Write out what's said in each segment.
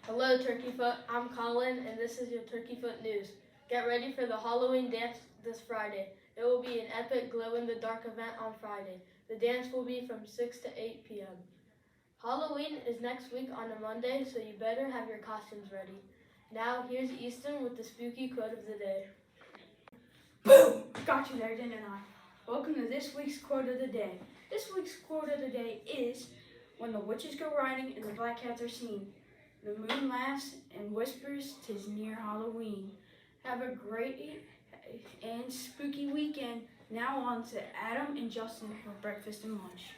Hello, Turkeyfoot. I'm Colin, and this is your Turkeyfoot News. Get ready for the Halloween dance this Friday. It will be an epic glow-in-the-dark event on Friday. The dance will be from 6 to 8 p.m. Halloween is next week on a Monday, so you better have your costumes ready. Now, here's Easton with the spooky quote of the day. Boom! Got you there, didn't I? Welcome to this week's quote of the day. This week's quote of the day is, "When the witches go riding and the black cats are seen, the moon laughs and whispers 'tis near Halloween." Have a great and spooky weekend. Now on to Adam and Justin for breakfast and lunch.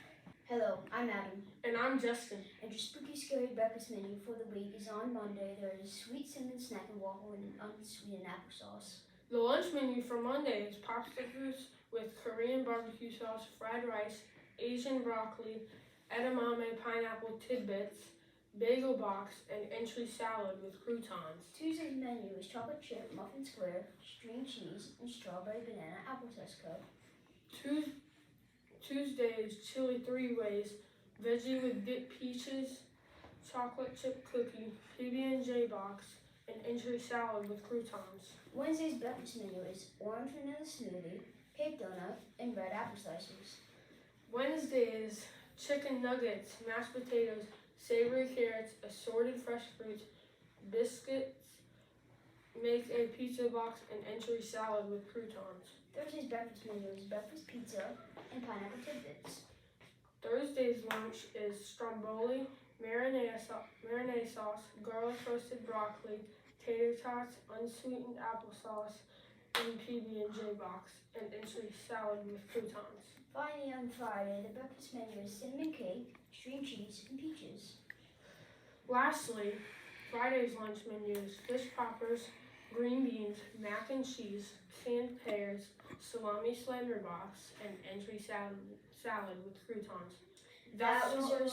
Hello, I'm Adam, And I'm Justin. and your spooky scary breakfast menu for the week is on Monday. There is sweet cinnamon snack and waffle and unsweetened applesauce. The lunch menu for Monday is popsicles with Korean barbecue sauce, fried rice, Asian broccoli, edamame pineapple tidbits, bagel box, and entry salad with croutons. Tuesday's menu is chocolate chip muffin square, string cheese, and strawberry banana applesauce cup. Tuesday is chili 3 ways, veggie with dip peaches, chocolate chip cookie, PB&J box, and entry salad with croutons. Wednesday's breakfast menu is orange vanilla smoothie, cake donut, and red apple slices. Wednesday is chicken nuggets, mashed potatoes, savory carrots, assorted fresh fruits, biscuits, make a pizza box, and entry salad with croutons. Thursday's breakfast menu is breakfast pizza and pineapple tidbits. Thursday's lunch is stromboli, marinade sauce, garlic roasted broccoli, tater tots, unsweetened applesauce, and PB&J box, and entry salad with croutons. Finally, on Friday, the breakfast menu is cinnamon cake, string cheese, and peaches. Lastly, Friday's lunch menu is fish poppers, green beans, mac and cheese, canned pears, salami slender box, and entry salad with croutons. That was your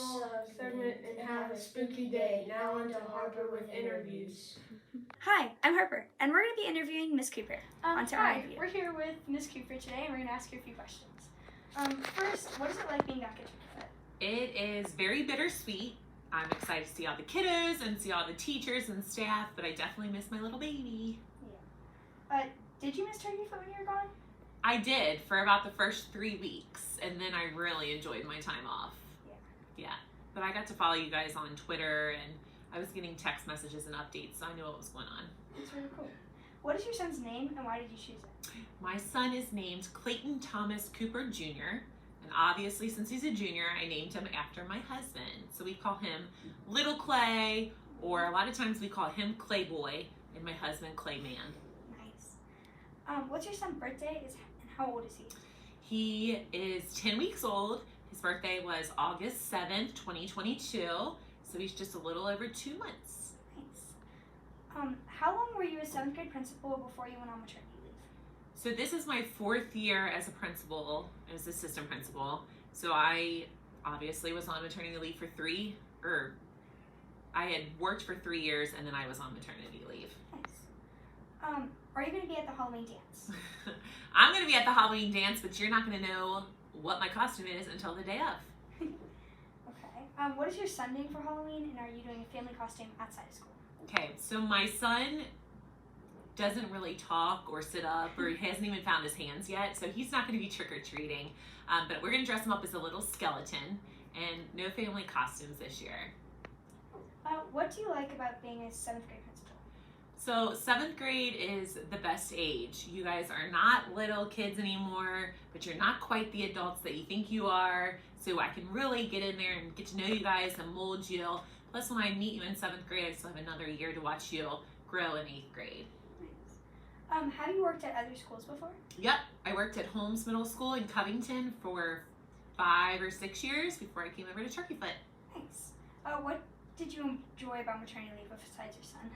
segment, and have a spooky day. Now on to Harper with interviews. Hi, I'm Harper, and we're going to be interviewing Miss Cooper. On to our Hi, interview. we're here with Miss Cooper today, and we're going to ask you a few questions. First, what is it like being back at Turkeyfoot? It is very bittersweet. I'm excited to see all the kiddos and see all the teachers and staff, but I definitely miss my little baby. Did you miss Turkeyfoot when you were gone? I did for about the first 3 weeks, and then I really enjoyed my time off. Yeah. But I got to follow you guys on Twitter, and I was getting text messages and updates, so I knew what was going on. That's really cool. What is your son's name, and why did you choose it? My son is named Clayton Thomas Cooper Jr., and obviously since he's a junior, I named him after my husband. So we call him Little Clay, or a lot of times we call him Clay Boy, and my husband Clayman. Nice. What's your son's birthday, and how old is he? He is 10 weeks old. His birthday was August 7th, 2022, so he's just a little over 2 months. Nice. How long were you a 7th grade principal before you went on maternity leave? So this is my 4th year as a principal, as assistant principal. So I obviously was on maternity leave for I had worked for 3 years, and then I was on maternity leave. Nice. Are you going to be at the Halloween dance? I'm going to be at the Halloween dance, but you're not going to know what my costume is until the day of. Okay. What is your son doing for Halloween, and are you doing a family costume outside of school? Okay, so my son doesn't really talk or sit up, or he hasn't even found his hands yet, so he's not going to be trick-or-treating. But we're going to dress him up as a little skeleton, and no family costumes this year. What do you like about being a 7th grade principal? So 7th grade is the best age. You guys are not little kids anymore, but you're not quite the adults that you think you are. So I can really get in there and get to know you guys and mold you. Plus, when I meet you in 7th grade, I still have another year to watch you grow in 8th grade. Nice. Have you worked at other schools before? Yep, I worked at Holmes Middle School in Covington for 5 or 6 years before I came over to Turkeyfoot. Nice. What did you enjoy about maternity leave besides your son?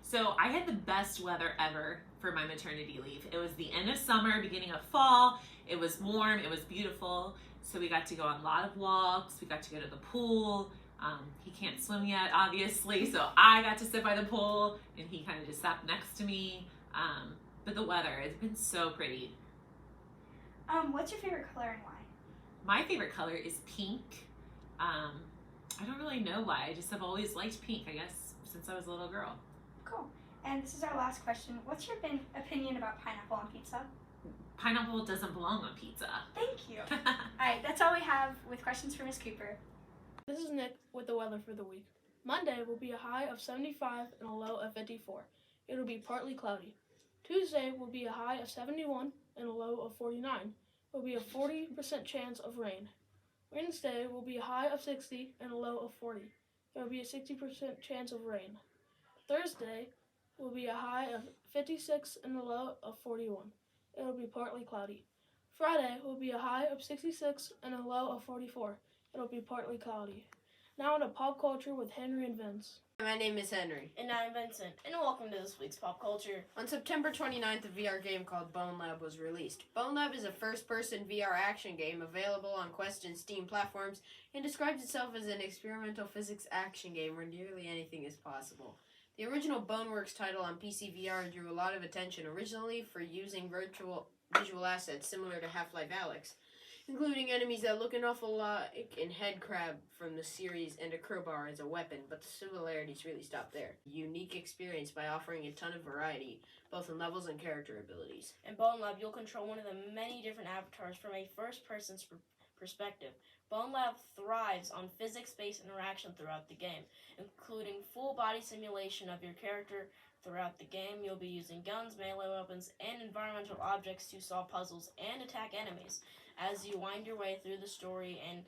So I had the best weather ever for my maternity leave. It was the end of summer, beginning of fall. It was warm, it was beautiful. So we got to go on a lot of walks. We got to go to the pool. He can't swim yet, obviously, so I got to sit by the pool, and he kind of just sat next to me. But the weather has been so pretty. What's your favorite color and why? My favorite color is pink. I don't really know why. I just have always liked pink. I guess since I was a little girl. Cool. And this is our last question. What's your opinion about pineapple on pizza? Pineapple doesn't belong on pizza. Thank you. All right, that's all we have with questions for Miss Cooper. This is Nick with the weather for the week. Monday will be a high of 75 and a low of 54. It will be partly cloudy. Tuesday will be a high of 71 and a low of 49. It will be a 40% chance of rain. Wednesday will be a high of 60 and a low of 40. There will be a 60% chance of rain. Thursday will be a high of 56 and a low of 41. It will be partly cloudy. Friday will be a high of 66 and a low of 44. It will be partly cloudy. Now into pop culture with Henry and Vince. My name is Henry. And I'm Vincent, and welcome to this week's Pop Culture. On September 29th, a VR game called Bone Lab was released. Bone Lab is a first-person VR action game available on Quest and Steam platforms and describes itself as an experimental physics action game where nearly anything is possible. The original Boneworks title on PC VR drew a lot of attention originally for using virtual visual assets similar to Half-Life Alyx, including enemies that look an awful lot like an head crab from the series and a crowbar as a weapon, but the similarities really stop there. Unique experience by offering a ton of variety, both in levels and character abilities. In Bone Lab, you'll control one of the many different avatars from a first-person's perspective. Bone Lab thrives on physics-based interaction throughout the game, including full-body simulation of your character. Throughout the game, you'll be using guns, melee weapons, and environmental objects to solve puzzles and attack enemies as you wind your way through the story and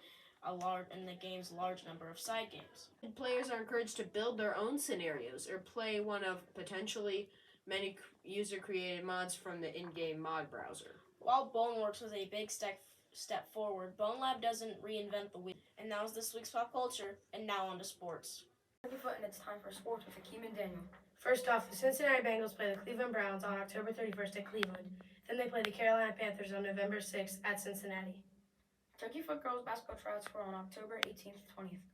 the game's large number of side games. Players are encouraged to build their own scenarios or play one of potentially many user-created mods from the in-game mod browser. While Boneworks was a big step forward, Bone Lab doesn't reinvent the wheel. And that was this week's Pop Culture, and now on to sports. And it's time for sports with Akeem and Daniel. First off, the Cincinnati Bengals play the Cleveland Browns on October 31st at Cleveland. Then they play the Carolina Panthers on November 6th at Cincinnati. Turkeyfoot girls basketball tryouts were on October 18th to 20th.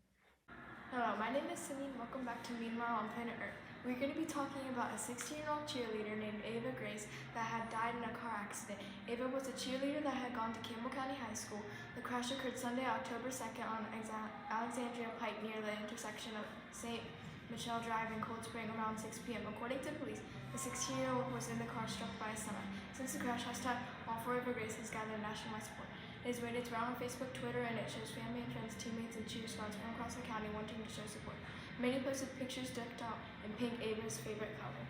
Hello, my name is Cindy and welcome back to Meanwhile on Planet Earth. We're going to be talking about a 16-year-old cheerleader named Ava Grace that had died in a car accident. Ava was a cheerleader that had gone to Campbell County High School. The crash occurred Sunday, October 2nd on Alexandria Pike near the intersection of St. Michelle Drive in Cold Spring around 6 p.m. According to police, the 16-year-old was in the car struck by a semi. Since the crash, hashtag All for Ava Grace has gathered nationwide support. It has made its round on Facebook, Twitter, and it shows family and friends, teammates, and cheer squads from across the county wanting to show support. Many posted pictures decked out in pink, Ava's favorite color.